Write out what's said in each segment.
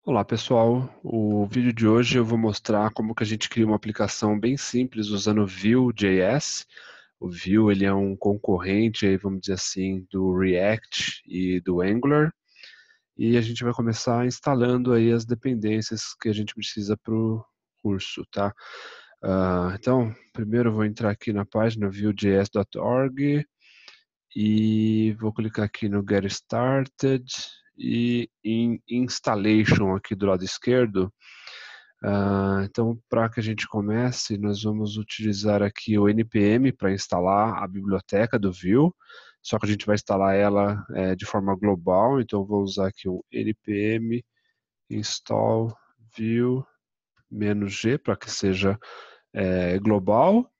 Olá pessoal, o vídeo de hoje eu vou mostrar como que a gente cria uma aplicação bem simples usando o Vue.js. O Vue ele é um concorrente, aí, vamos dizer assim, do React e do Angular. E a gente vai começar instalando aí as dependências que a gente precisa para o curso, tá? Então, primeiro eu vou entrar aqui na página vue.js.org e vou clicar aqui no Get Started e em Installation aqui do lado esquerdo. Então, para que a gente comece, nós vamos utilizar aqui o npm para instalar a biblioteca do Vue, só que a gente vai instalar ela de forma global, então eu vou usar aqui o npm install Vue-g para que seja global.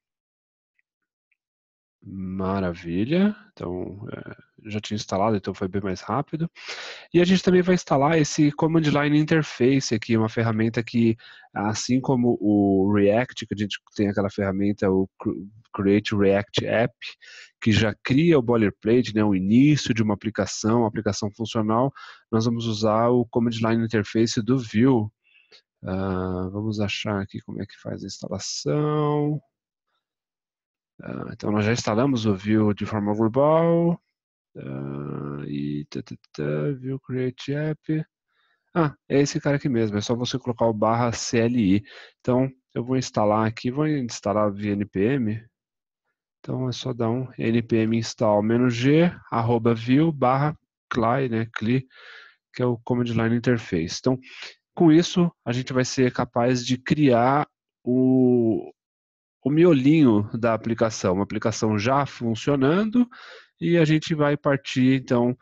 Maravilha, então já tinha instalado, então foi bem mais rápido. E a gente também vai instalar esse Command Line Interface aqui, uma ferramenta que, assim como o React, que a gente tem aquela ferramenta, o Create React App, que já cria o boilerplate, né, o início de uma aplicação funcional, nós vamos usar o Command Line Interface do Vue. Vamos achar aqui como é que faz a instalação. Então nós já instalamos o Vue de forma global. Vue Create App. É esse cara aqui mesmo, é só você colocar o /CLI. Então, eu vou instalar aqui, vou instalar via npm. Então, é só dar um npm install -g /vue/cli, né, cli, que é o Command Line Interface. Então, com isso, a gente vai ser capaz de criar o miolinho da aplicação, uma aplicação já funcionando, e a gente vai partir, então,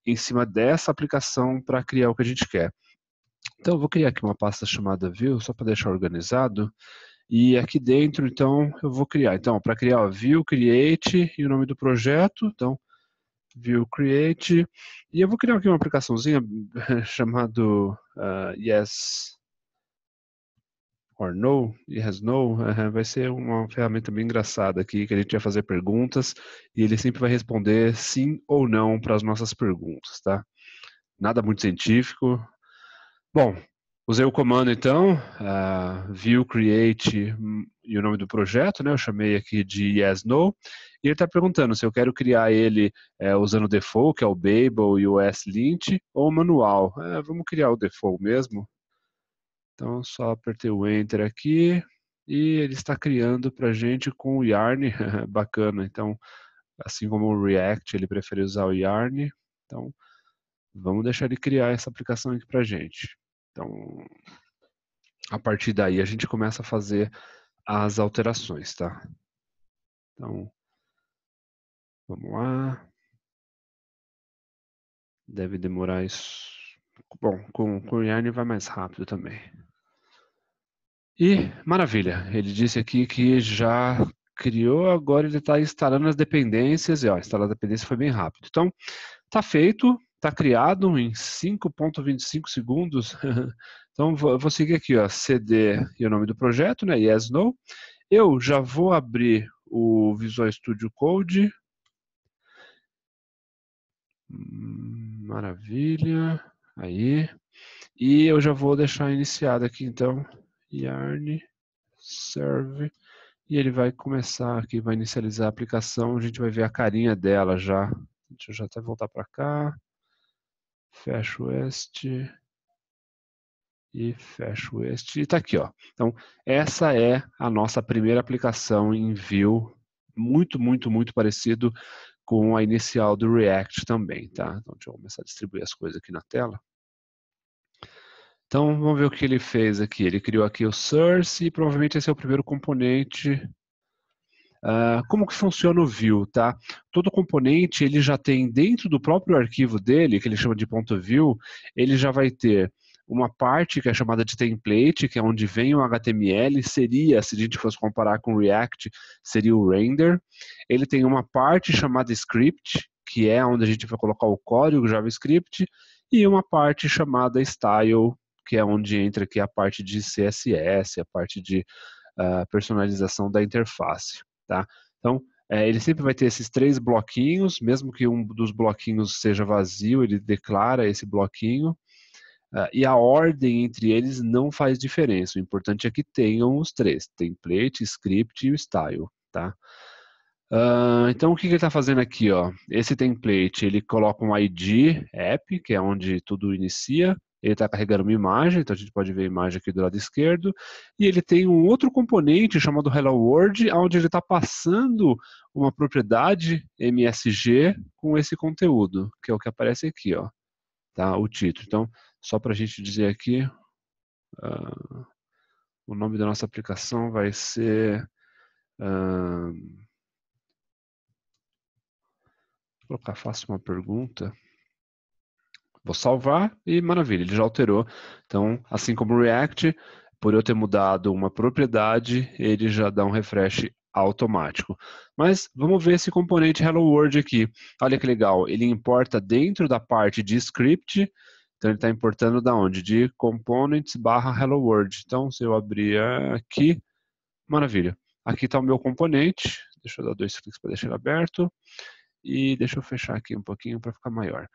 em cima dessa aplicação para criar o que a gente quer. Então, eu vou criar aqui uma pasta chamada Vue, só para deixar organizado. E aqui dentro, então, eu vou criar. Então, para criar, ó, Vue Create e o nome do projeto. Então, Vue Create. E eu vou criar aqui uma aplicaçãozinha chamado Yes or No, Yes No. Vai ser uma ferramenta bem engraçada aqui, que a gente vai fazer perguntas e ele sempre vai responder sim ou não para as nossas perguntas, tá? Nada muito científico. Bom, usei o comando então, Vue Create e o nome do projeto, né? Eu chamei aqui de Yes No. E ele está perguntando se eu quero criar ele usando o default, que é o Babel e o ESLint, ou manual. Vamos criar o default mesmo. Então, só apertei o Enter aqui e ele está criando para a gente com o Yarn. Bacana. Então, assim como o React, ele prefere usar o Yarn. Então, vamos deixar ele criar essa aplicação aqui para a gente. Então, a partir daí a gente começa a fazer as alterações, tá? Então, vamos lá. Deve demorar isso. Bom, com o Yarn vai mais rápido também. E, maravilha, ele disse aqui que já criou, agora ele está instalando as dependências, e ó, instalar a dependência foi bem rápido. Então, está feito, está criado em 5,25 segundos. Então, vou seguir aqui, ó, CD e o nome do projeto, né, Yes, No. Eu já vou abrir o Visual Studio Code. Maravilha. Aí. E eu já vou deixar iniciado aqui, então, yarn serve. E ele vai começar aqui, vai inicializar a aplicação. A gente vai ver a carinha dela já. Deixa eu já até voltar para cá. Fecho este. E fecho este. E está aqui, ó. Então, essa é a nossa primeira aplicação em Vue. Muito, muito, muito parecido com a inicial do React também, tá? Então, deixa eu começar a distribuir as coisas aqui na tela. Então, vamos ver o que ele fez aqui. Ele criou aqui o source e provavelmente esse é o primeiro componente. Como que funciona o Vue, tá? Todo componente, ele já tem dentro do próprio arquivo dele, que ele chama de .vue, ele já vai ter uma parte que é chamada de template, que é onde vem o HTML, seria, se a gente fosse comparar com o React, seria o render. Ele tem uma parte chamada script, que é onde a gente vai colocar o código JavaScript, e uma parte chamada style, que é onde entra aqui a parte de CSS, a parte de personalização da interface. Tá? Então, ele sempre vai ter esses 3 bloquinhos, mesmo que um dos bloquinhos seja vazio, ele declara esse bloquinho. E a ordem entre eles não faz diferença. O importante é que tenham os três: template, script e o style, tá? Então, o que ele está fazendo aqui, ó? Esse template, ele coloca um ID app, que é onde tudo inicia. Ele está carregando uma imagem, então a gente pode ver a imagem aqui do lado esquerdo. E ele tem um outro componente chamado Hello World, onde ele está passando uma propriedade MSG com esse conteúdo, que é o que aparece aqui, ó, tá? O título. Então, só para a gente dizer aqui, o nome da nossa aplicação vai ser... vou colocar, faço uma pergunta. Vou salvar e maravilha, ele já alterou. Então, assim como o React, por eu ter mudado uma propriedade, ele já dá um refresh automático. Mas vamos ver esse componente Hello World aqui. Olha que legal, ele importa dentro da parte de script, então ele está importando da onde? De components/Hello World. Então, se eu abrir aqui, maravilha. Aqui está o meu componente, deixa eu dar 2 cliques para deixar ele aberto, e deixa eu fechar aqui um pouquinho para ficar maior.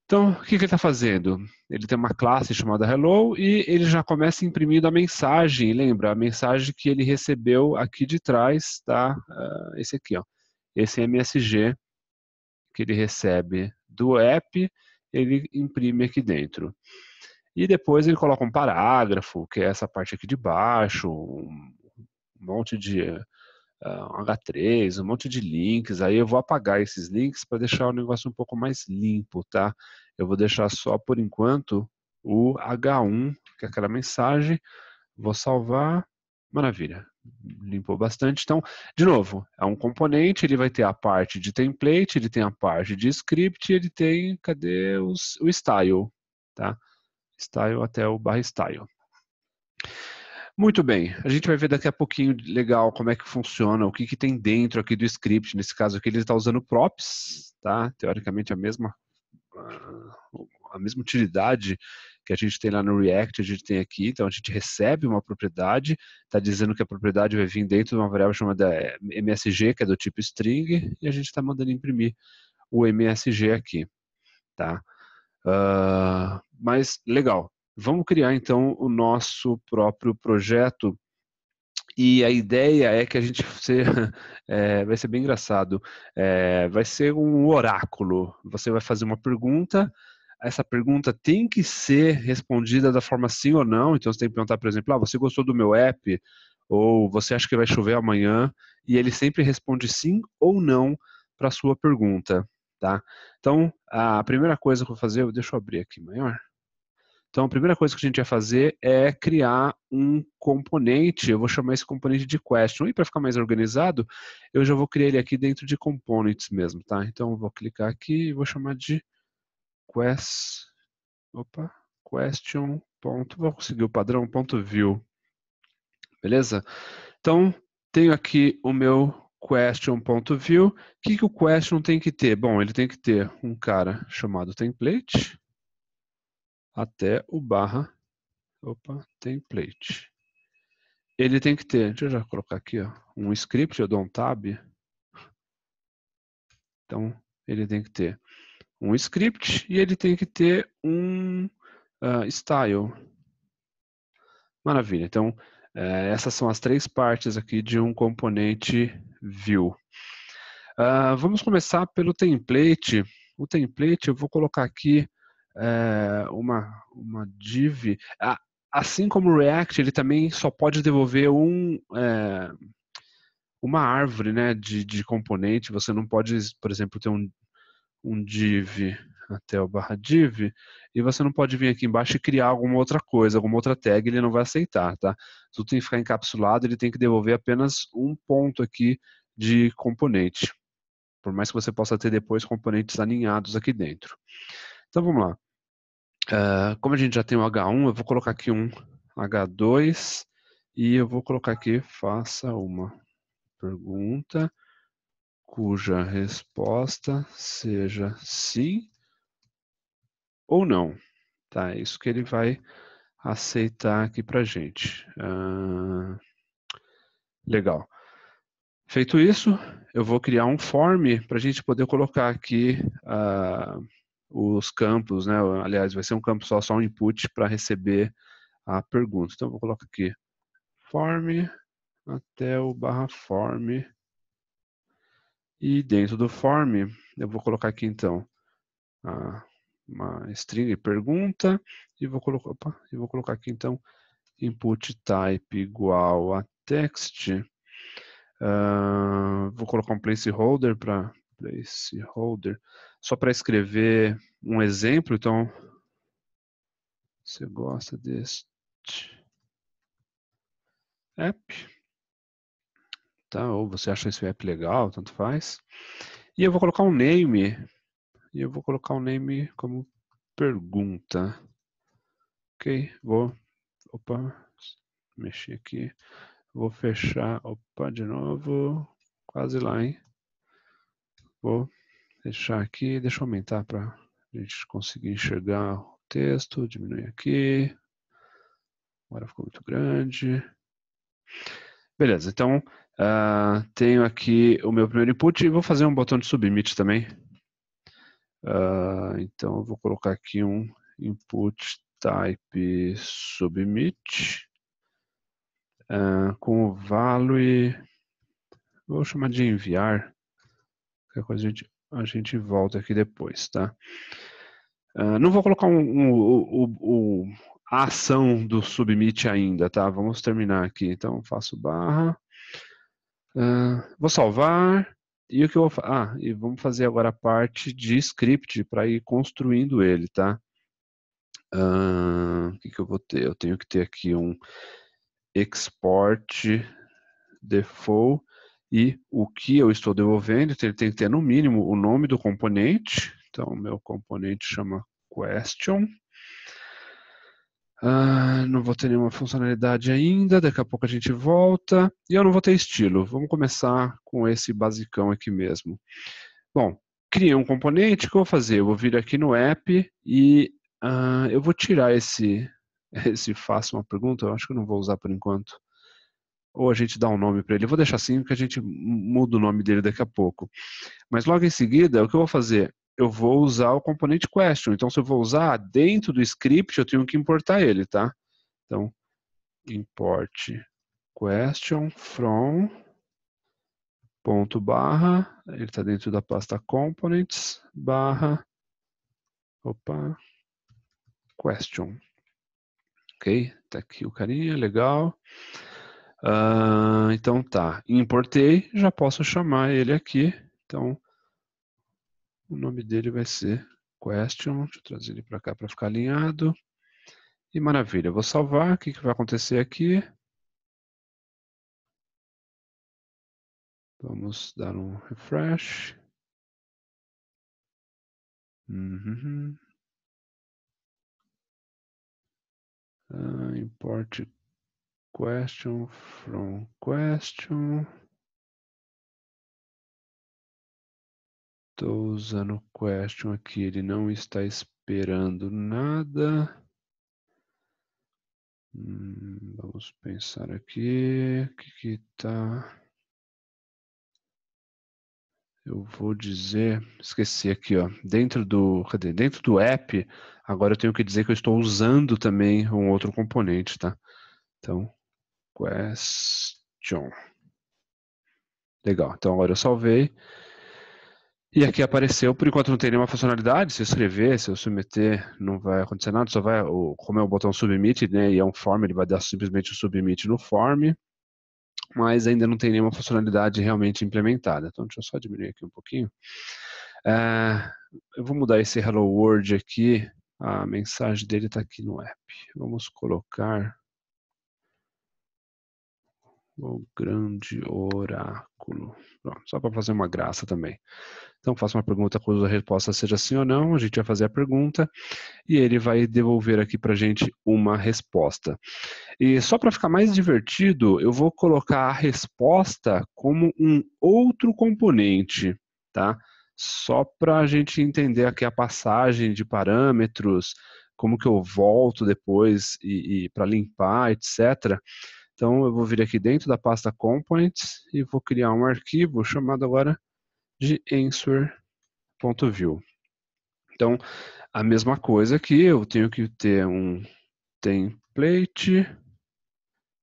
Então, o que ele está fazendo? Ele tem uma classe chamada Hello e ele já começa imprimindo a mensagem. Lembra? A mensagem que ele recebeu aqui de trás, tá? Esse aqui, ó. Esse MSG que ele recebe do app, ele imprime aqui dentro. E depois ele coloca um parágrafo, que é essa parte aqui de baixo, um monte de um H3, um monte de links. Aí eu vou apagar esses links para deixar o negócio um pouco mais limpo, tá? Eu vou deixar só por enquanto o H1, que é aquela mensagem. Vou salvar. Maravilha. Limpou bastante. Então, de novo, é um componente, ele vai ter a parte de template, ele tem a parte de script, ele tem, cadê o style, tá? Style até o /style. Muito bem, a gente vai ver daqui a pouquinho legal como é que funciona, o que, que tem dentro aqui do script. Nesse caso aqui ele está usando props, tá? Teoricamente a mesma utilidade que a gente tem lá no React, a gente tem aqui. Então a gente recebe uma propriedade, está dizendo que a propriedade vai vir dentro de uma variável chamada MSG, que é do tipo string, e a gente está mandando imprimir o MSG aqui, tá? Mas legal. Vamos criar então o nosso próprio projeto e a ideia é que a gente vai ser bem engraçado, vai ser um oráculo. Você vai fazer uma pergunta, essa pergunta tem que ser respondida da forma sim ou não. Então você tem que perguntar, por exemplo, você gostou do meu app? Ou você acha que vai chover amanhã? E ele sempre responde sim ou não para a sua pergunta, tá? Então a primeira coisa que eu vou fazer, deixa eu abrir aqui maior. Então, a primeira coisa que a gente vai fazer é criar um componente. Eu vou chamar esse componente de question. E para ficar mais organizado, eu já vou criar ele aqui dentro de components mesmo, tá? Então, eu vou clicar aqui e vou chamar de question. Vou conseguir o padrão, .view. Beleza? Então, tenho aqui o meu question.view. O que o question tem que ter? Bom, ele tem que ter um cara chamado template até o template. Ele tem que ter, deixa eu já colocar aqui, ó, um script, eu dou um tab. Então, ele tem que ter um script e ele tem que ter um style. Maravilha. Então, essas são as três partes aqui de um componente view. Vamos começar pelo template. O template, eu vou colocar aqui uma div. Assim como o React, ele também só pode devolver uma árvore, né, de componente. Você não pode, por exemplo, ter um div até o /div e você não pode vir aqui embaixo e criar alguma outra coisa, alguma outra tag, ele não vai aceitar, tá? Tudo tem que ficar encapsulado, ele tem que devolver apenas um ponto aqui de componente, por mais que você possa ter depois componentes alinhados aqui dentro. Então vamos lá. Como a gente já tem o H1, eu vou colocar aqui um H2 e eu vou colocar aqui, faça uma pergunta cuja resposta seja sim ou não. Tá, é isso que ele vai aceitar aqui pra gente. Legal. Feito isso, eu vou criar um form para a gente poder colocar aqui os campos, né? Aliás, vai ser um campo só um input para receber a pergunta. Então, eu vou colocar aqui form até o /form. E dentro do form, eu vou colocar aqui, então, uma string pergunta e vou colocar aqui, então, input type igual a text. Vou colocar um placeholder só para escrever um exemplo. Então, você gosta deste app, tá? Ou você acha esse app legal, tanto faz. E eu vou colocar um name, como pergunta. Ok, mexer aqui, vou fechar, de novo, quase lá, hein? Vou fechar aqui, deixa eu aumentar para a gente conseguir enxergar o texto, diminuir aqui, agora ficou muito grande. Beleza, então tenho aqui o meu primeiro input e vou fazer um botão de submit também. Então eu vou colocar aqui um input type submit com o value, vou chamar de enviar, qualquer coisa a gente volta aqui depois, tá? Não vou colocar a ação do submit ainda, tá? Vamos terminar aqui. Então faço barra, vou salvar. E o que eu vou e vamos fazer agora a parte de script para ir construindo ele, tá? O que eu vou ter? Eu tenho que ter aqui um export default e o que eu estou devolvendo, então ele tem que ter no mínimo o nome do componente. Então o meu componente chama question. Não vou ter nenhuma funcionalidade ainda, daqui a pouco a gente volta. E eu não vou ter estilo. Vamos começar com esse basicão aqui mesmo. Bom, criei um componente, o que eu vou fazer? Eu vou vir aqui no app e eu vou tirar esse faça uma pergunta, eu acho que eu não vou usar por enquanto. Ou a gente dá um nome para ele. Eu vou deixar assim, porque a gente muda o nome dele daqui a pouco. Mas logo em seguida, o que eu vou fazer? Eu vou usar o componente question. Então, se eu vou usar dentro do script, eu tenho que importar ele, tá? Então, import question from ponto barra, ele está dentro da pasta components, barra, question. Ok? Tá aqui o carinha, legal. Então tá, importei, já posso chamar ele aqui. Então, o nome dele vai ser question. Deixa eu trazer ele para cá para ficar alinhado. E maravilha, eu vou salvar. O que vai acontecer aqui? Vamos dar um refresh. Import question from question. Estou usando o question aqui, ele não está esperando nada. Vamos pensar aqui, o que está... Eu vou dizer, esqueci aqui, ó, dentro do app, agora eu tenho que dizer que eu estou usando também um outro componente, tá? Então, question. Legal, então agora eu salvei. E aqui apareceu, por enquanto não tem nenhuma funcionalidade, se eu escrever, se eu submeter, não vai acontecer nada, só vai, como é o botão submit, né, e é um form, ele vai dar simplesmente o submit no form, mas ainda não tem nenhuma funcionalidade realmente implementada. Então deixa eu só diminuir aqui um pouquinho. Eu vou mudar esse Hello World aqui, a mensagem dele está aqui no app. Vamos colocar o grande oráculo. Pronto, só para fazer uma graça também. Então faça uma pergunta cuja resposta seja sim ou não, a gente vai fazer a pergunta e ele vai devolver aqui para a gente uma resposta. E só para ficar mais divertido, eu vou colocar a resposta como um outro componente, tá? Só para a gente entender aqui a passagem de parâmetros, como que eu volto depois e para limpar, etc. Então eu vou vir aqui dentro da pasta components e vou criar um arquivo chamado agora de answer.view. Então, a mesma coisa aqui, eu tenho que ter um template,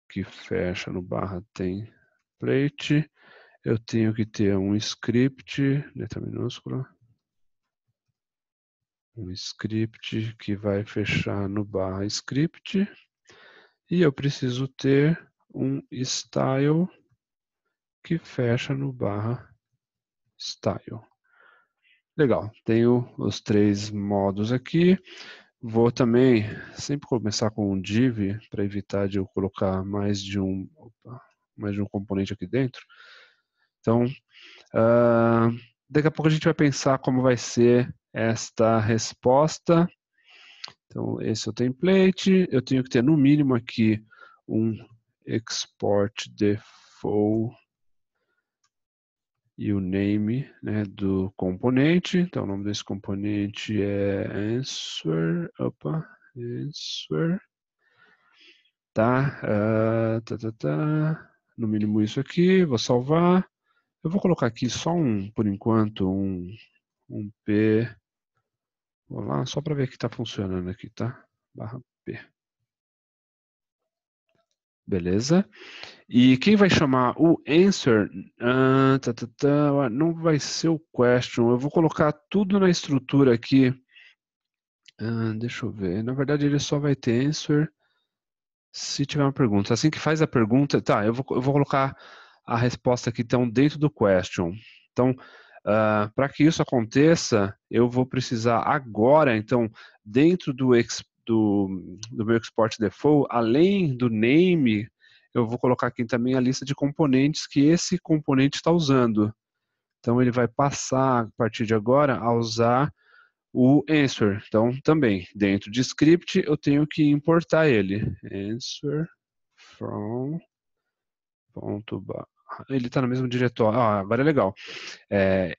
que fecha no barra template. Eu tenho que ter um script, letra minúscula. Um script que vai fechar no barra script. E eu preciso ter um style que fecha no barra style. Legal, tenho os 3 modos aqui. Vou também sempre começar com um div para evitar de eu colocar mais de um componente aqui dentro. Então, daqui a pouco a gente vai pensar como vai ser esta resposta. Então, esse é o template. Eu tenho que ter no mínimo aqui um export default e o name, né, do componente. Então, o nome desse componente é answer. Answer. Tá? No mínimo isso aqui. Vou salvar. Eu vou colocar aqui só por enquanto, um P. Vou lá, só para ver que está funcionando aqui, tá? Barra P. Beleza? E quem vai chamar o answer, não vai ser o question. Eu vou colocar tudo na estrutura aqui. Deixa eu ver. Na verdade, ele só vai ter answer se tiver uma pergunta. Assim que faz a pergunta, tá, eu vou colocar a resposta aqui então dentro do question. Então, para que isso aconteça, eu vou precisar agora, então, dentro do meu export default, além do name, eu vou colocar aqui também a lista de componentes que esse componente está usando. Então, ele vai passar, a partir de agora, a usar o answer. Então, também, dentro de script, eu tenho que importar ele. Answer from ponto ele está no mesmo diretório. Agora é legal.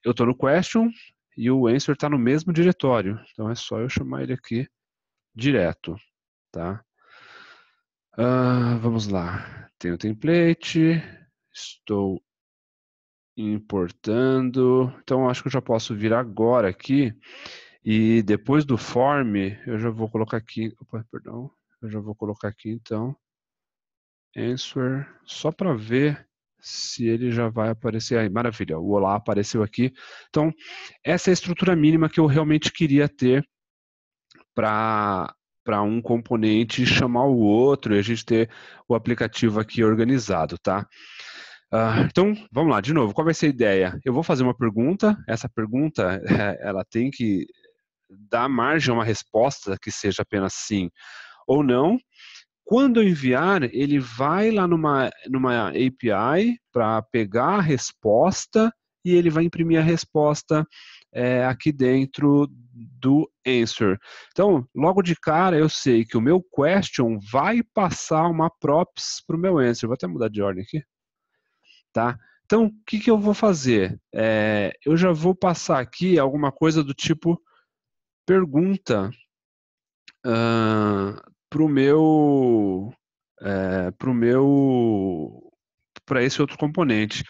Eu estou no question e o answer está no mesmo diretório. Então, é só eu chamar ele aqui direto. Tá? Vamos lá. Tenho o template. Estou importando. Então, acho que eu já posso vir agora aqui. E depois do form, eu já vou colocar aqui, eu já vou colocar aqui então, answer, só para ver se ele já vai aparecer aí. Maravilha, o olá apareceu aqui. Então, essa é a estrutura mínima que eu realmente queria ter para um componente chamar o outro e a gente ter o aplicativo aqui organizado, tá? Então, vamos lá, de novo, qual vai ser a ideia? Eu vou fazer uma pergunta, essa pergunta, ela tem que dar margem a uma resposta que seja apenas sim ou não. Quando eu enviar, ele vai lá numa API para pegar a resposta e ele vai imprimir a resposta aqui dentro do answer. Então, logo de cara, eu sei que o meu question vai passar uma props para o meu answer. Vou até mudar de ordem aqui. Tá? Então, o que eu vou fazer? Eu já vou passar aqui alguma coisa do tipo pergunta para esse outro componente.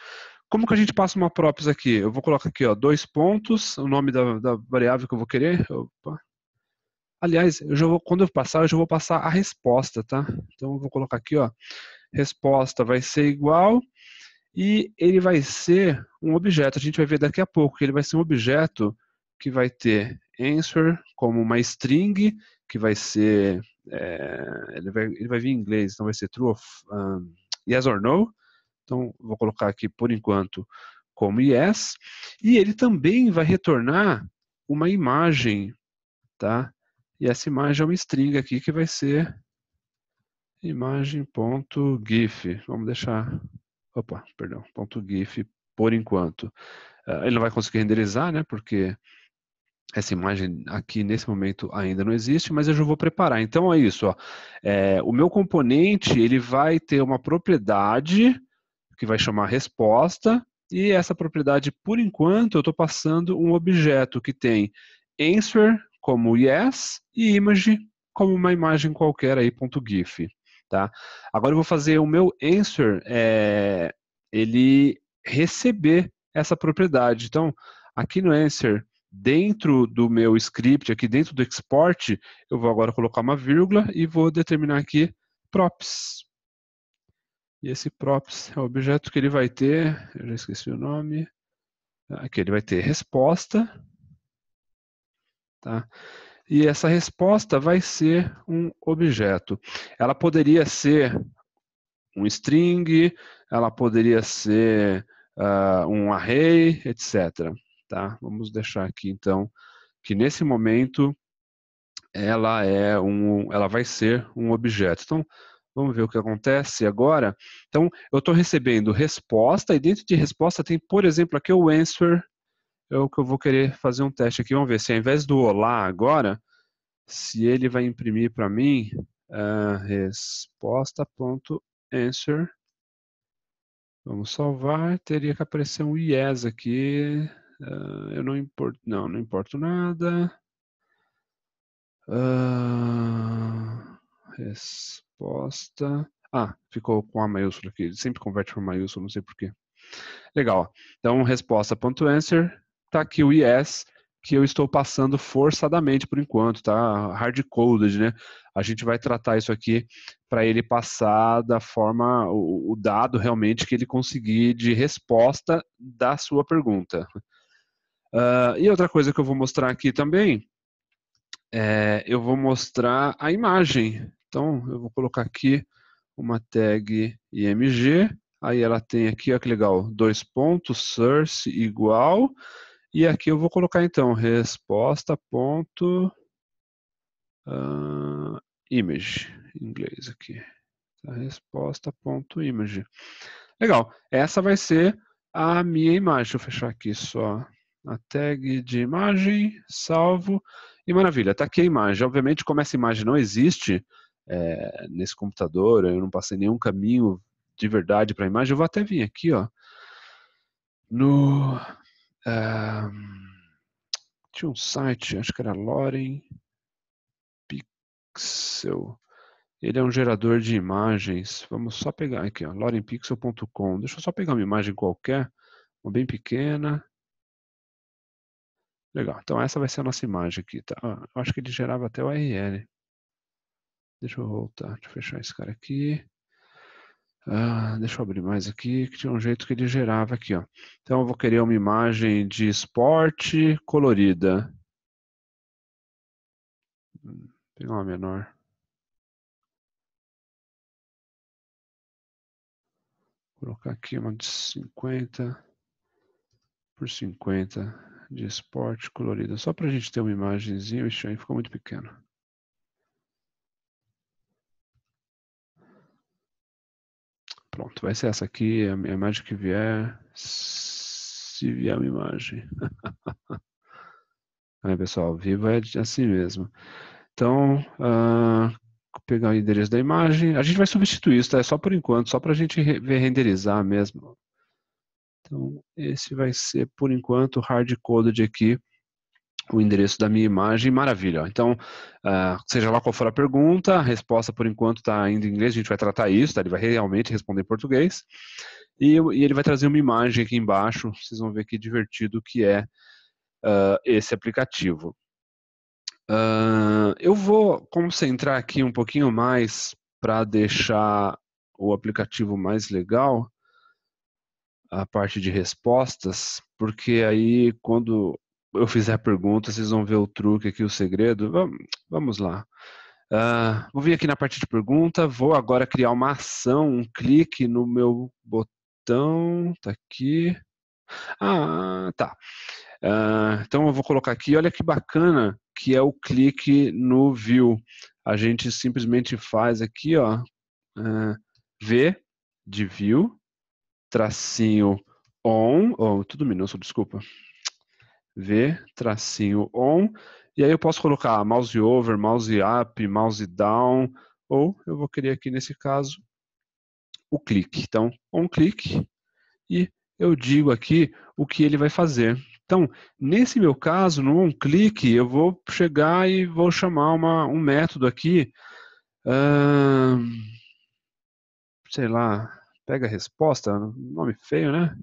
Como que a gente passa uma props aqui? Eu vou colocar aqui, ó, 2 pontos, o nome da variável que eu vou querer. Opa. Aliás, quando eu passar, eu já vou passar a resposta, tá? Então eu vou colocar aqui, ó, resposta vai ser igual e ele vai ser um objeto. A gente vai ver daqui a pouco que ele vai ser um objeto que vai ter answer como uma string, que vai ser, ele vai vir em inglês, então vai ser true of yes or no. Então, vou colocar aqui por enquanto como yes. E ele também vai retornar uma imagem, tá? E essa imagem é uma string aqui que vai ser imagem.gif. Vamos deixar, .gif por enquanto. Ele não vai conseguir renderizar, né? Porque essa imagem aqui nesse momento ainda não existe, mas eu já vou preparar. Então é isso, ó. O meu componente ele vai ter uma propriedade que vai chamar resposta, e essa propriedade, por enquanto, eu estou passando um objeto que tem answer como yes e image como uma imagem qualquer aí, .gif. Tá? Agora eu vou fazer o meu answer, ele receber essa propriedade. Então, aqui no answer dentro do meu script, aqui dentro do export, eu vou agora colocar uma vírgula e vou determinar aqui props. E esse props é o objeto que ele vai ter, eu já esqueci o nome, aqui ele vai ter resposta, tá? E essa resposta vai ser um objeto. Ela poderia ser um string, ela poderia ser um array, etc. Tá? Vamos deixar aqui, então, que nesse momento ela vai ser um objeto. Então, vamos ver o que acontece agora. Então, eu estou recebendo resposta, e dentro de resposta tem, por exemplo, aqui o answer, é o que eu vou querer fazer um teste aqui. Vamos ver se ao invés do olá agora, se ele vai imprimir para mim resposta.answer. Vamos salvar, teria que aparecer um yes aqui. Eu não importo, não importo nada. Resposta. Ficou com a maiúscula aqui. Ele sempre converte para maiúscula, não sei porquê. Legal. Então, resposta.answer. Tá aqui o yes, que eu estou passando forçadamente por enquanto, tá? Hard-coded, né? A gente vai tratar isso aqui para ele passar da forma, o dado realmente que ele conseguir de resposta da sua pergunta. E outra coisa que eu vou mostrar aqui também, eu vou mostrar a imagem. Então, eu vou colocar aqui uma tag img, aí ela tem aqui, olha que legal, 2 pontos, source igual, e aqui eu vou colocar então resposta.image, em inglês aqui, tá? Resposta.image. Legal, essa vai ser a minha imagem. Deixa eu fechar aqui só a tag de imagem, salvo, e maravilha, tá aqui a imagem. Obviamente, como essa imagem não existe nesse computador, eu não passei nenhum caminho de verdade para a imagem, eu vou até vir aqui, ó, no... tinha um site, acho que era Loren Pixel. Ele é um gerador de imagens. Vamos só pegar aqui, ó, lorenpixel.com. Deixa eu só pegar uma imagem qualquer, uma bem pequena. Legal, então essa vai ser a nossa imagem aqui, tá? Eu acho que ele gerava até o URL. Deixa eu voltar, deixa eu fechar esse cara aqui. Deixa eu abrir mais aqui, que tinha um jeito que ele gerava aqui, ó. Então eu vou querer uma imagem de esporte colorida. Vou pegar uma menor. Vou colocar aqui uma de 50 por 50 de esporte colorida. Só para a gente ter uma imagenzinha. Ixi, aí ficou muito pequeno. Pronto, vai ser essa aqui, a imagem que vier. Se vier uma imagem. Aí, pessoal, vivo é assim mesmo. Então, vou pegar o endereço da imagem. A gente vai substituir isso, tá? É só por enquanto, só para a gente ver renderizar mesmo. Então, esse vai ser, por enquanto, hard-coded aqui, o endereço da minha imagem. Maravilha. Então, seja lá qual for a pergunta, a resposta, por enquanto, está ainda em inglês. A gente vai tratar isso, tá? Ele vai realmente responder em português. E ele vai trazer uma imagem aqui embaixo. Vocês vão ver que divertido que é esse aplicativo. Eu vou concentrar aqui um pouquinho mais para deixar o aplicativo mais legal, a parte de respostas, porque aí quando eu fizer a pergunta, vocês vão ver o truque aqui, o segredo. Vamos lá. Vou vir aqui na parte de pergunta, vou agora criar uma ação, um clique no meu botão, tá aqui. Tá. Então eu vou colocar aqui, olha que bacana que é o clique no view. A gente simplesmente faz aqui, ó, V de view, tracinho on, tudo minúsculo, desculpa. V, tracinho on, e aí eu posso colocar mouse over, mouse up, mouse down, ou eu vou querer aqui nesse caso o clique. Então, on clique, e eu digo aqui o que ele vai fazer. Então, nesse meu caso, no onClick, eu vou chegar e vou chamar um método aqui, sei lá, pega a resposta, nome feio, né?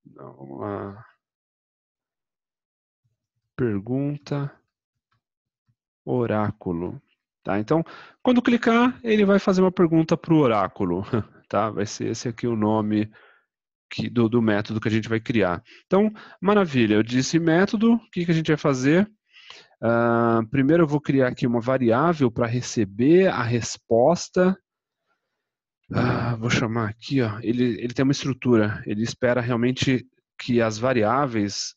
Não, vamos lá. Pergunta oráculo. Tá? Então, quando clicar, ele vai fazer uma pergunta para o oráculo. Tá? Vai ser esse aqui o nome do método que a gente vai criar. Então, maravilha, eu disse método, o que a gente vai fazer? Primeiro eu vou criar aqui uma variável para receber a resposta. Vou chamar aqui, ó, ele tem uma estrutura, ele espera realmente que as variáveis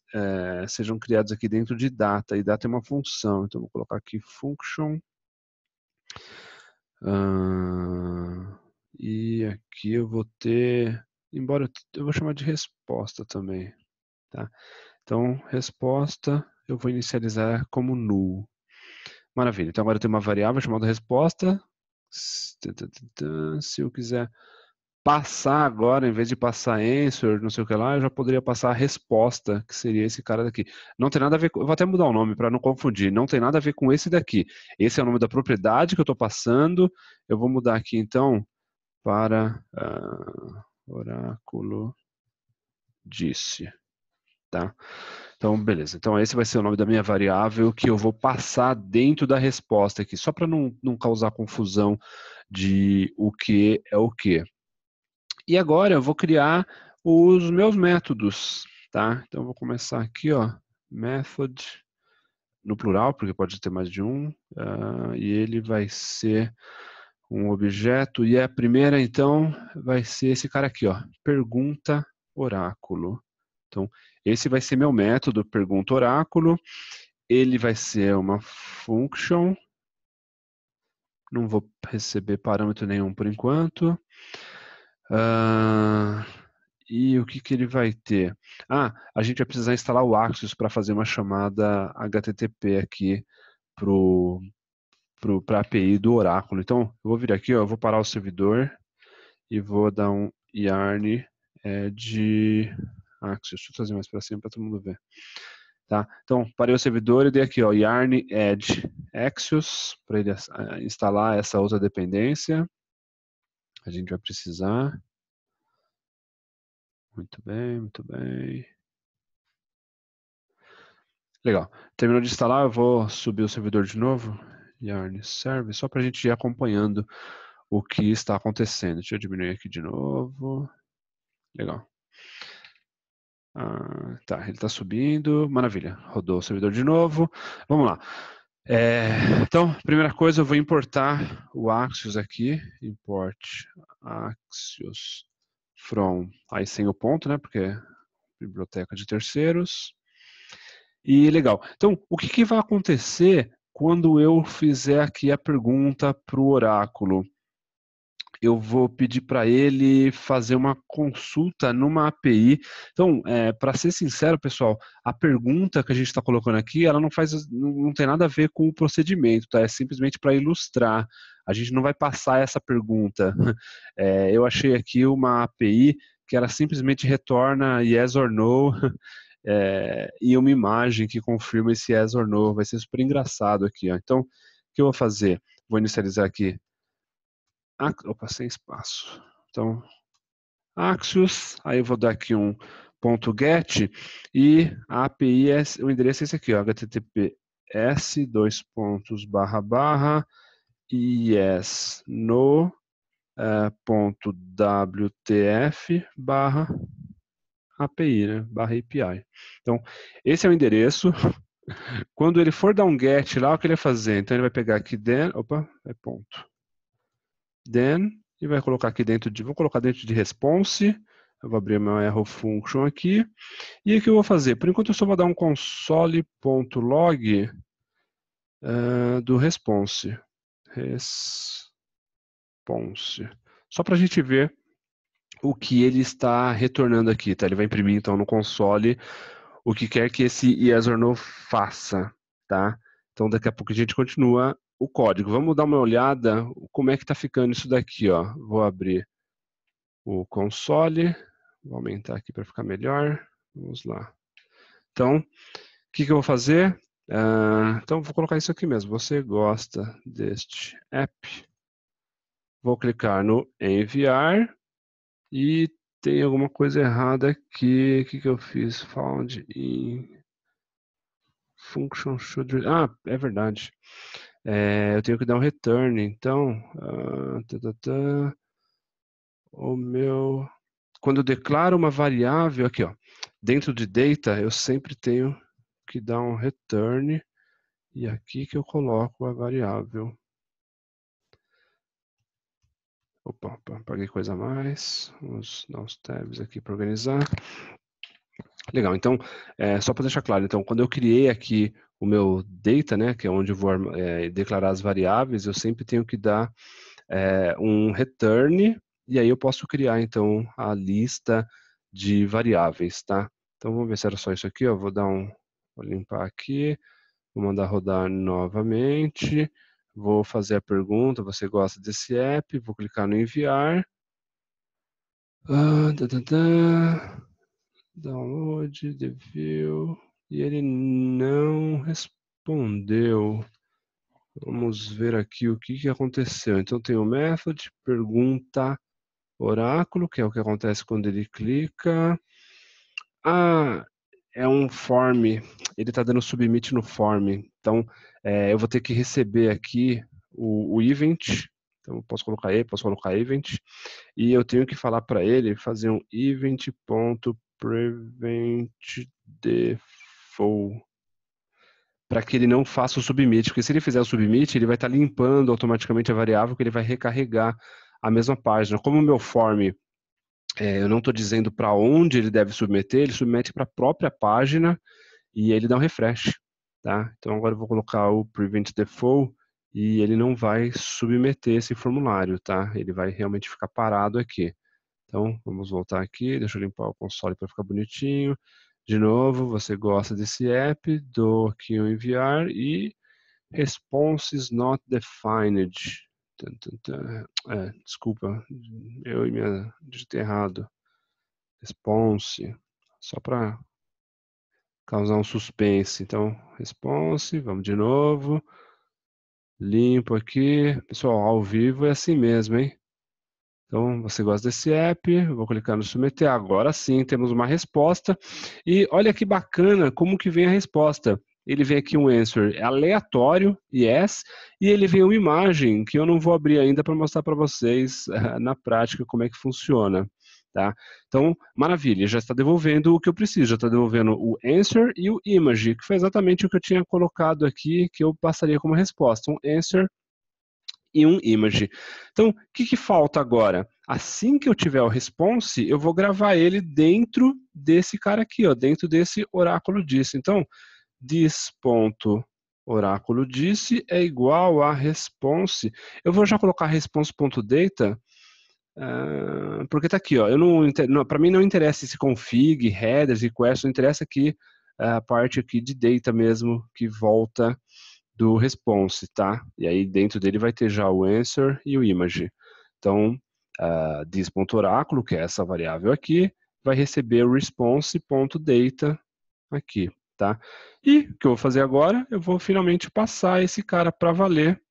sejam criadas aqui dentro de data, e data é uma função, então vou colocar aqui function, e aqui eu vou ter, embora eu vou chamar de resposta também, tá? Então, resposta, eu vou inicializar como null. Maravilha, então agora eu tenho uma variável chamada resposta, se eu quiser passar agora, em vez de passar answer, não sei o que lá, eu já poderia passar a resposta, que seria esse cara daqui. Não tem nada a ver com, eu vou até mudar o nome para não confundir, não tem nada a ver com esse daqui. Esse é o nome da propriedade que eu estou passando, eu vou mudar aqui então para oráculo disse, tá? Então, beleza. Então, esse vai ser o nome da minha variável que eu vou passar dentro da resposta aqui, só para não causar confusão de o que é o que. E agora eu vou criar os meus métodos, tá? Então eu vou começar aqui, ó, method, no plural, porque pode ter mais de um, e ele vai ser um objeto, e a primeira, então, vai ser esse cara aqui, ó, pergunta oráculo. Então, esse vai ser meu método, pergunta oráculo, ele vai ser uma function, não vou receber parâmetro nenhum por enquanto, e o que ele vai ter? A gente vai precisar instalar o Axios para fazer uma chamada HTTP aqui para a API do Oráculo. Então, eu vou vir aqui, ó, eu vou parar o servidor e vou dar um yarn de Axios. Deixa eu trazer mais para cima para todo mundo ver. Tá? Então, parei o servidor e dei aqui, ó, yarn add Axios para ele instalar essa outra dependência. A gente vai precisar. Muito bem, muito bem. Legal. Terminou de instalar, eu vou subir o servidor de novo. Yarn serve, só para a gente ir acompanhando o que está acontecendo. Deixa eu diminuir aqui de novo. Legal. Tá, ele está subindo. Maravilha. Rodou o servidor de novo. Vamos lá. Então, primeira coisa, eu vou importar o Axios aqui. Import Axios from, aí sem o ponto, né? Porque é biblioteca de terceiros. E legal. Então, o que vai acontecer quando eu fizer aqui a pergunta para o oráculo? Eu vou pedir para ele fazer uma consulta numa API. Então, para ser sincero, pessoal, a pergunta que a gente está colocando aqui, ela não tem nada a ver com o procedimento, tá? É simplesmente para ilustrar. A gente não vai passar essa pergunta. Eu achei aqui uma API que ela simplesmente retorna yes or no e uma imagem que confirma esse yes or no. Vai ser super engraçado aqui, ó. Então, o que eu vou fazer? Vou inicializar aqui. Opa, sem espaço. Então, Axios, aí eu vou dar aqui um ponto .get e a API, o endereço é esse aqui, ó, https yes no ponto wtf API, né, API. Então, esse é o endereço. Quando ele for dar um get lá, o que ele vai fazer? Então, ele vai pegar aqui ponto. Then, e vai colocar aqui dentro vou colocar dentro de response, eu vou abrir meu arrow function aqui, e o que eu vou fazer? Por enquanto eu só vou dar um console.log do response, só para a gente ver o que ele está retornando aqui, tá? Ele vai imprimir então no console o que quer que esse yes or no faça, tá? Então daqui a pouco a gente continua o código. Vamos dar uma olhada como é que está ficando isso daqui, ó. Vou abrir o console, vou aumentar aqui para ficar melhor. Vamos lá. Então, o que eu vou fazer? Então, vou colocar isso aqui mesmo. Você gosta deste app? Vou clicar no enviar e tem alguma coisa errada aqui. O que que eu fiz? Found in function should... Ah, é verdade. Eu tenho que dar um return, então... o meu... Quando eu declaro uma variável, aqui ó, dentro de data, eu sempre tenho que dar um return, e aqui que eu coloco a variável. Opa, apaguei coisa a mais. Vamos dar uns tabs aqui para organizar. Legal, então, só para deixar claro, então, quando eu criei aqui o meu data, né, que é onde eu vou declarar as variáveis, eu sempre tenho que dar um return, e aí eu posso criar, então, a lista de variáveis, tá? Então, vamos ver se era só isso aqui, ó. Vou limpar aqui, vou mandar rodar novamente, vou fazer a pergunta, você gosta desse app? Vou clicar no enviar. Download, the view, e ele não respondeu. Vamos ver aqui o que aconteceu. Então tem o method, pergunta, oráculo, que é o que acontece quando ele clica. Ah, é um form, ele está dando submit no form. Então eu vou ter que receber aqui o event. Então eu posso colocar event. E eu tenho que falar para ele fazer um event.preventDefault para que ele não faça o submit, porque se ele fizer o submit, ele vai estar limpando automaticamente a variável que ele vai recarregar a mesma página. Como o meu form, eu não estou dizendo para onde ele deve submeter, ele submete para a própria página e ele dá um refresh. Tá? Então agora eu vou colocar o preventDefault e ele não vai submeter esse formulário, tá? Ele vai realmente ficar parado aqui. Então, vamos voltar aqui, deixa eu limpar o console para ficar bonitinho. De novo, você gosta desse app, dou aqui o enviar e response is not defined. Desculpa, eu e minha digitei errado. Response, só para causar um suspense. Então, response, vamos de novo. Limpo aqui. Pessoal, ao vivo é assim mesmo, hein? Então, você gosta desse app, eu vou clicar no submeter, agora sim temos uma resposta, e olha que bacana como que vem a resposta. Ele vem aqui um answer aleatório, yes, e ele vem uma imagem que eu não vou abrir ainda para mostrar para vocês na prática como é que funciona. Tá? Então, maravilha, já está devolvendo o que eu preciso, já está devolvendo o answer e o image, que foi exatamente o que eu tinha colocado aqui, que eu passaria como resposta, um answer e um image. Então, o que falta agora? Assim que eu tiver o response, eu vou gravar ele dentro desse cara aqui, ó, dentro desse oráculo disse. Então, this.oráculo disse é igual a response. Eu vou já colocar response.data, porque está aqui, ó. Para mim não interessa esse config, headers, request, não interessa aqui a parte aqui de data mesmo que volta do response, tá? E aí dentro dele vai ter já o answer e o image. Então, this.oráculo, que é essa variável aqui, vai receber o response.data aqui, tá? E o que eu vou fazer agora? Eu vou finalmente passar esse cara para valer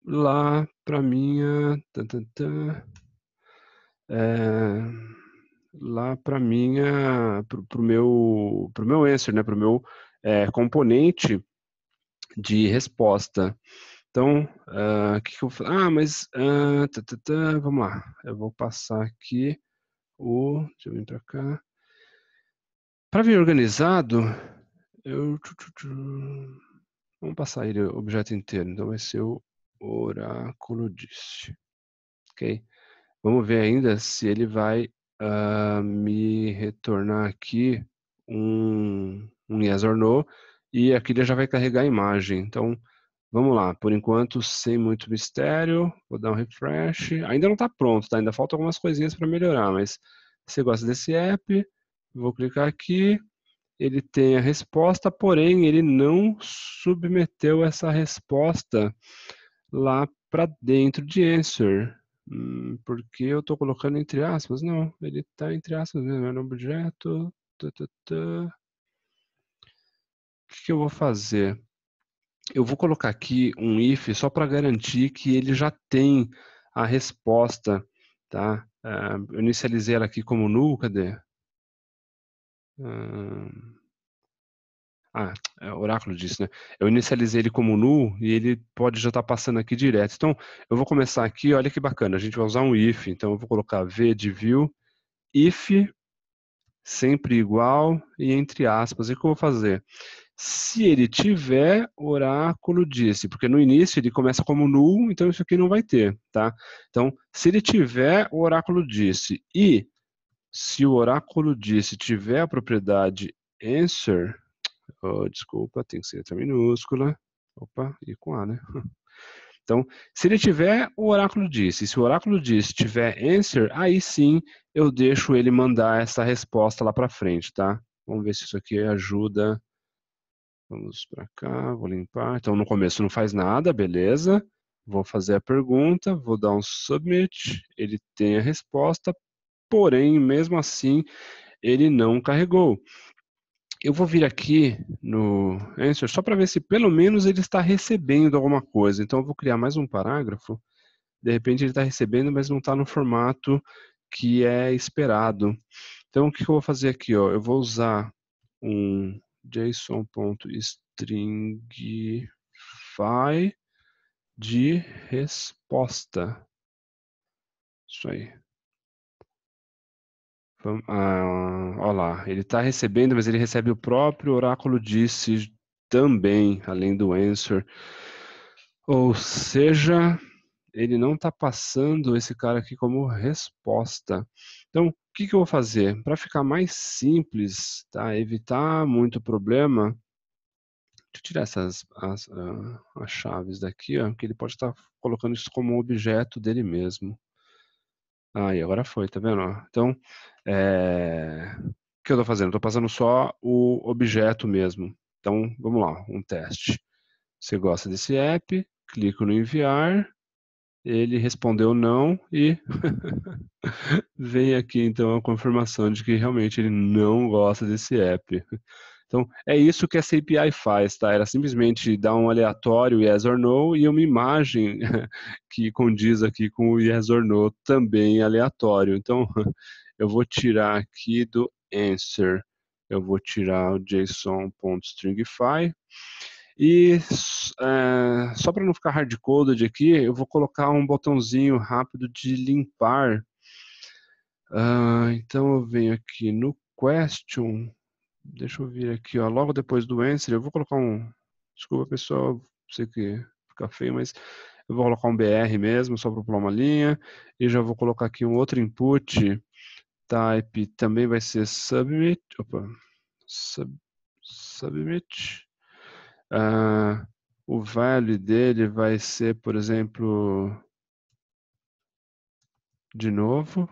lá para minha... lá para minha... pro meu answer, né? Pro meu componente de resposta. Então, o que eu vou... vamos lá. Eu vou passar aqui deixa eu vir para cá. Para vir organizado, vamos passar ele o objeto inteiro. Então vai ser o oráculo disse. Ok? Vamos ver ainda se ele vai me retornar aqui um yes or no. E aqui ele já vai carregar a imagem. Então, vamos lá, por enquanto, sem muito mistério, vou dar um refresh. Ainda não está pronto, tá? Ainda faltam algumas coisinhas para melhorar, mas você gosta desse app, vou clicar aqui, ele tem a resposta, porém ele não submeteu essa resposta lá para dentro de answer. Porque eu estou colocando entre aspas? Não, ele está entre aspas mesmo, é no objeto. O que eu vou fazer? Eu vou colocar aqui um if só para garantir que ele já tem a resposta, tá? Eu inicializei ela aqui como null, cadê? Oráculo disse, né? Eu inicializei ele como null e ele pode já estar passando aqui direto. Então, eu vou começar aqui, olha que bacana, a gente vai usar um if, então eu vou colocar v de view, if, sempre igual e entre aspas. E o que eu vou fazer? Se ele tiver, oráculo disse, porque no início ele começa como null, então isso aqui não vai ter, tá? Então, se ele tiver, o oráculo disse, e se o oráculo disse tiver a propriedade answer, desculpa, tem que ser letra minúscula, opa, e com A, né? Então, se ele tiver, o oráculo disse, se o oráculo disse tiver answer, aí sim eu deixo ele mandar essa resposta lá para frente, tá? Vamos ver se isso aqui ajuda. Vamos para cá, vou limpar. Então, no começo não faz nada, beleza. Vou fazer a pergunta, vou dar um submit, ele tem a resposta, porém, mesmo assim, ele não carregou. Eu vou vir aqui no answer só para ver se pelo menos ele está recebendo alguma coisa. Então, eu vou criar mais um parágrafo. De repente, ele está recebendo, mas não está no formato que é esperado. Então, o que eu vou fazer aqui? Ó? Eu vou usar um json.stringify de resposta. Isso aí. Olha lá, ele está recebendo, mas ele recebe o próprio oráculo disse também, além do answer. Ou seja, ele não está passando esse cara aqui como resposta. Então, o que eu vou fazer? Para ficar mais simples, tá? Evitar muito problema, deixa eu tirar as chaves daqui, ó, que ele pode estar colocando isso como um objeto dele mesmo. E agora foi, tá vendo? Então, o que eu estou fazendo? Estou passando só o objeto mesmo. Então, vamos lá, um teste. Você gosta desse app, clico no enviar, ele respondeu não e vem aqui então a confirmação de que realmente ele não gosta desse app. Então, é isso que essa API faz, tá? Ela simplesmente dá um aleatório yes or no e uma imagem que condiz aqui com o yes or no também aleatório. Então, eu vou tirar aqui do answer, eu vou tirar o json.stringify e só para não ficar hard-coded aqui, eu vou colocar um botãozinho rápido de limpar. Então, eu venho aqui no question. Deixa eu vir aqui, ó, logo depois do answer, eu vou colocar um... Desculpa, pessoal, sei que fica feio, mas eu vou colocar um BR mesmo, só para pular uma linha. E já vou colocar aqui um outro input. Type também vai ser submit. Opa, submit. O value dele vai ser, por exemplo, de novo.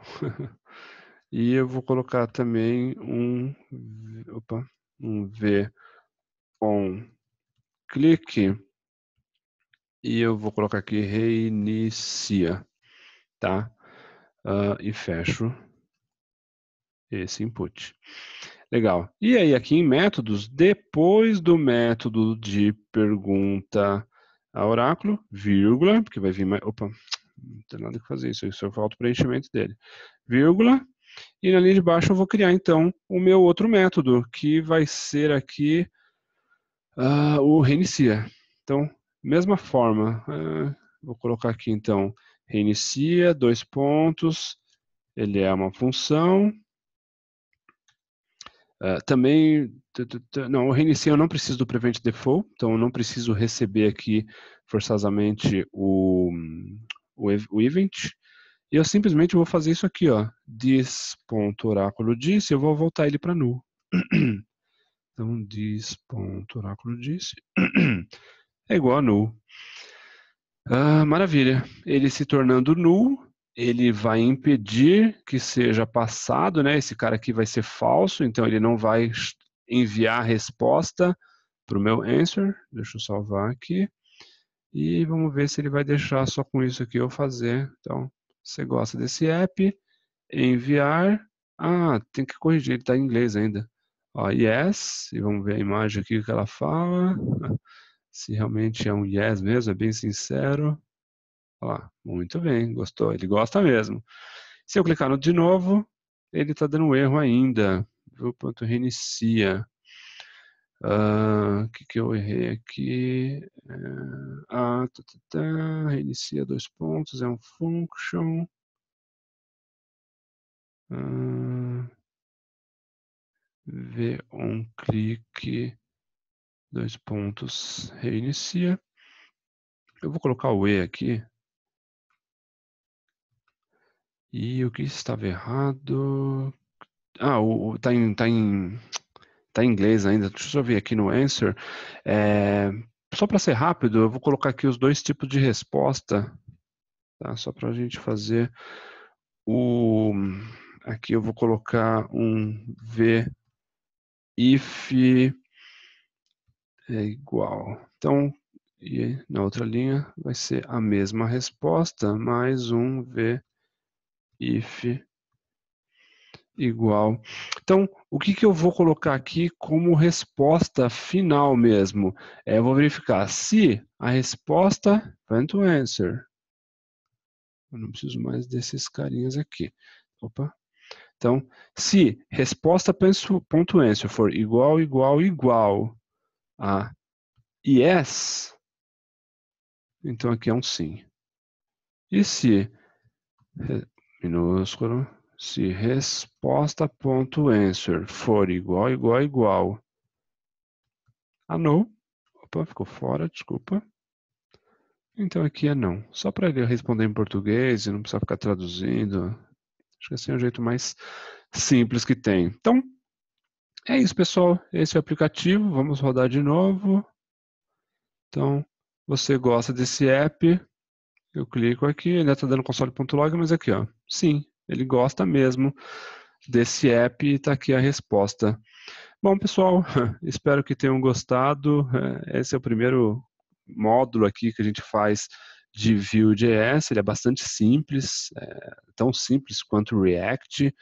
E eu vou colocar também um V com clique. E eu vou colocar aqui reinicia, tá? E fecho esse input. Legal. E aí aqui em métodos, depois do método de pergunta a oráculo, vírgula, porque vai vir mais... Opa, não tem nada que fazer isso só falta o preenchimento dele. Vírgula, e na linha de baixo eu vou criar então o meu outro método, que vai ser aqui o reinicia. Então, mesma forma, vou colocar aqui então, reinicia, dois pontos, ele é uma função. Também, não, o reinicia eu não preciso do prevent default, então eu não preciso receber aqui forçosamente o event. E eu simplesmente vou fazer isso aqui, ó, this.oráculo disse, eu vou voltar ele para null. Então, this.oráculo disse é igual a null. Maravilha. Ele se tornando null, ele vai impedir que seja passado, né? Esse cara aqui vai ser falso, então ele não vai enviar a resposta para o meu answer. Deixa eu salvar aqui. E vamos ver se ele vai deixar só com isso aqui eu fazer. Então, você gosta desse app, enviar. Tem que corrigir, ele está em inglês ainda. Yes, e vamos ver a imagem aqui que ela fala. Se realmente é um yes mesmo, é bem sincero. Olha lá, muito bem, gostou, ele gosta mesmo. Se eu clicar no de novo, ele está dando um erro ainda. View.reinicia. O que eu errei aqui? Reinicia 2 pontos, é um function. V on click, 2 pontos, reinicia. Eu vou colocar o E aqui. E o que estava errado? Tá em inglês ainda. Deixa eu ver aqui no answer. Só para ser rápido, eu vou colocar aqui os dois tipos de resposta, tá? Só para a gente fazer aqui eu vou colocar um v if é igual. Então, e na outra linha vai ser a mesma resposta, mais um v if igual. Então, o que eu vou colocar aqui como resposta final mesmo? Eu vou verificar se a resposta point to answer. Eu não preciso mais desses carinhas aqui. Opa. Então, se resposta.answer for igual a yes, então aqui é um sim. E se minúsculo, se resposta.answer for igual a no, opa, ficou fora, desculpa. Então aqui é não. Só para ele responder em português e não precisar ficar traduzindo. Acho que esse é o jeito mais simples que tem. Então, é isso, pessoal. Esse é o aplicativo. Vamos rodar de novo. Então, você gosta desse app? Eu clico aqui, ainda está dando console.log, mas aqui, ó. Sim, ele gosta mesmo desse app e está aqui a resposta. Bom, pessoal, espero que tenham gostado. Esse é o primeiro módulo aqui que a gente faz de Vue.js. Ele é bastante simples, tão simples quanto o React.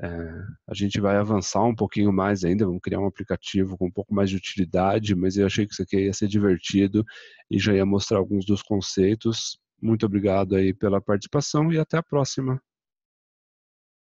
A gente vai avançar um pouquinho mais ainda, vamos criar um aplicativo com um pouco mais de utilidade, mas eu achei que isso aqui ia ser divertido e já ia mostrar alguns dos conceitos. Muito obrigado aí pela participação e até a próxima.